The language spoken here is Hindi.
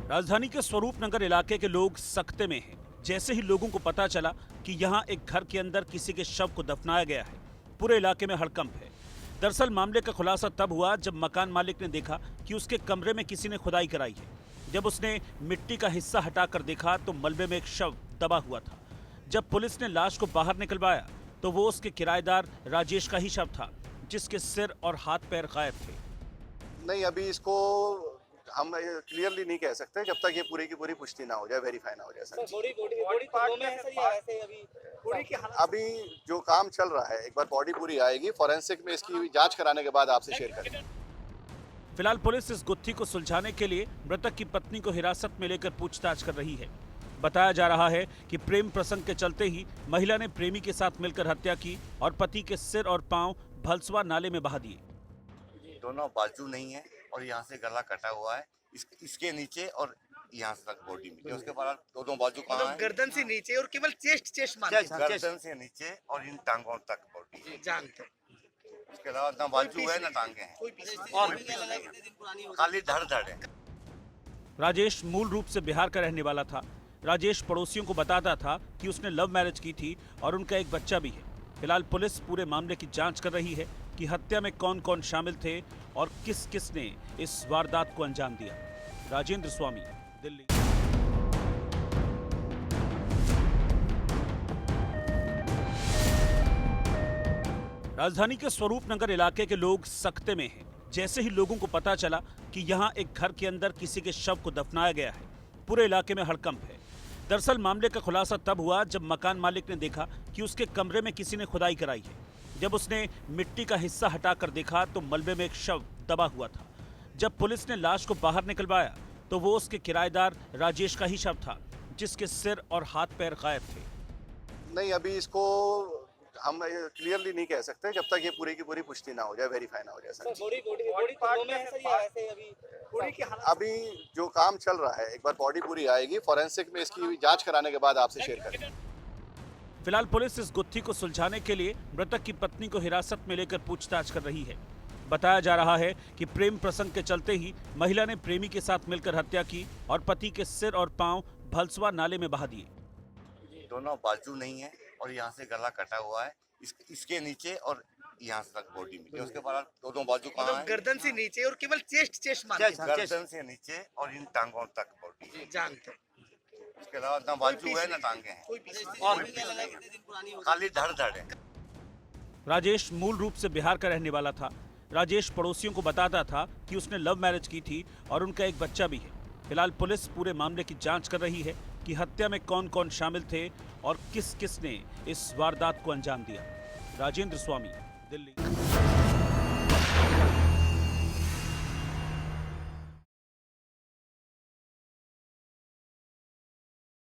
राजधानी के स्वरूप नगर इलाके के लोग सख्ते में हैं। जैसे ही लोगों को पता चला कि यहाँ एक घर के अंदर किसी के शव को दफनाया गया है, पूरे इलाके में हड़कंप है। दरअसल मामले का खुलासा तब हुआ जब मकान मालिक ने देखा कि उसके कमरे में किसी ने खुदाई कराई है। जब उसने मिट्टी का हिस्सा हटाकर देखा तो मलबे में एक शव दबा हुआ था। जब पुलिस ने लाश को बाहर निकलवाया तो वो उसके किराएदार राजेश का ही शव था, जिसके सिर और हाथ पैर गायब थे। नहीं, अभी इसको हम क्लियरली नहीं कह सकते जब तक ये पूरी की पूरी पुष्टि ना हो जाए, वेरीफाई ना हो जाए सर। अभी जो काम चल रहा है, एक बार बॉडी पूरी आएगी, फॉरेंसिक में इसकी जांच कराने के बाद आपसे शेयर करेंगे। फिलहाल पुलिस इस गुत्थी को सुलझाने के लिए मृतक की पत्नी को हिरासत में लेकर पूछताछ कर रही है। बताया जा रहा है कि प्रेम प्रसंग के चलते ही महिला ने प्रेमी के साथ मिलकर हत्या की और पति के सिर और पांव भलसवा नाले में बहा दिए। दोनों बाजू नहीं है और यहाँ से गला कटा हुआ है, इसके नीचे और यहाँ तक बॉडी मिली। उसके बाद दोनों बाजू कहाँ है? गर्दन से नीचे और केवल चेस्ट गर्दन से नीचे और इन टांगों तक बॉडी जानते। उसके अलावा ना बाजू है ना टांगे हैं और खाली धड़ है। राजेश मूल रूप से बिहार का रहने वाला था। राजेश पड़ोसियों को बताता था कि उसने लव मैरिज की थी और उनका एक बच्चा भी है। फिलहाल पुलिस पूरे मामले की जांच कर रही है कि हत्या में कौन कौन शामिल थे और किस किस ने इस वारदात को अंजाम दिया। राजेंद्र स्वामी, दिल्ली। राजधानी के स्वरूप नगर इलाके के लोग सख्ते में हैं। जैसे ही लोगों को पता चला कि यहाँ एक घर के अंदर किसी के शव को दफनाया गया है, पूरे इलाके में हड़कंप है। दरअसल मामले का खुलासा तब हुआ जब मकान मालिक ने देखा कि उसके कमरे में किसी ने खुदाई कराई है। जब उसने मिट्टी का हिस्सा हटाकर देखा तो मलबे में एक शव दबा हुआ था। जब पुलिस ने लाश को बाहर निकलवाया तो वो उसके किराएदार राजेश का ही शव था, जिसके सिर और हाथ पैर गायब थे। नहीं, अभी इसको हम क्लियरली नहीं कह सकते जब तक ये पूरी की पूरी पुष्टि ना हो जाए, वेरीफाई ना हो जाए सर। अभी जो काम चल रहा है, एक बार बॉडी पूरी आएगी, फॉरेंसिक में इसकी जांच कराने के बाद आपसे शेयर करेंगे। फिलहाल पुलिस इस गुत्थी को सुलझाने के लिए मृतक की पत्नी को हिरासत में लेकर पूछताछ कर रही है। बताया जा रहा है कि प्रेम प्रसंग के चलते ही महिला ने प्रेमी के साथ मिलकर हत्या की और पति के सिर और पांव भलसवा नाले में बहा दिए। दोनों बाजू नहीं है और यहाँ से गला कटा हुआ है, इसके नीचे और यहाँ तक बॉडी मिली। उसके बाद दोनों बाजू कहाँ है? गर्दन से नीचे और केवल चेस्ट गर्दन से नीचे और इन टांगों तक बॉडी जानते। उसके अलावा ना बाजू है ना टांगे हैं और खाली धड़ है। राजेश मूल रूप से बिहार का रहने वाला था। राजेश पड़ोसियों को बताता था कि उसने लव मैरिज की थी और उनका एक बच्चा भी है। फिलहाल पुलिस पूरे मामले की जांच कर रही है कि हत्या में कौन कौन शामिल थे और किस किस ने इस वारदात को अंजाम दिया। राजेंद्र स्वामी, दिल्ली।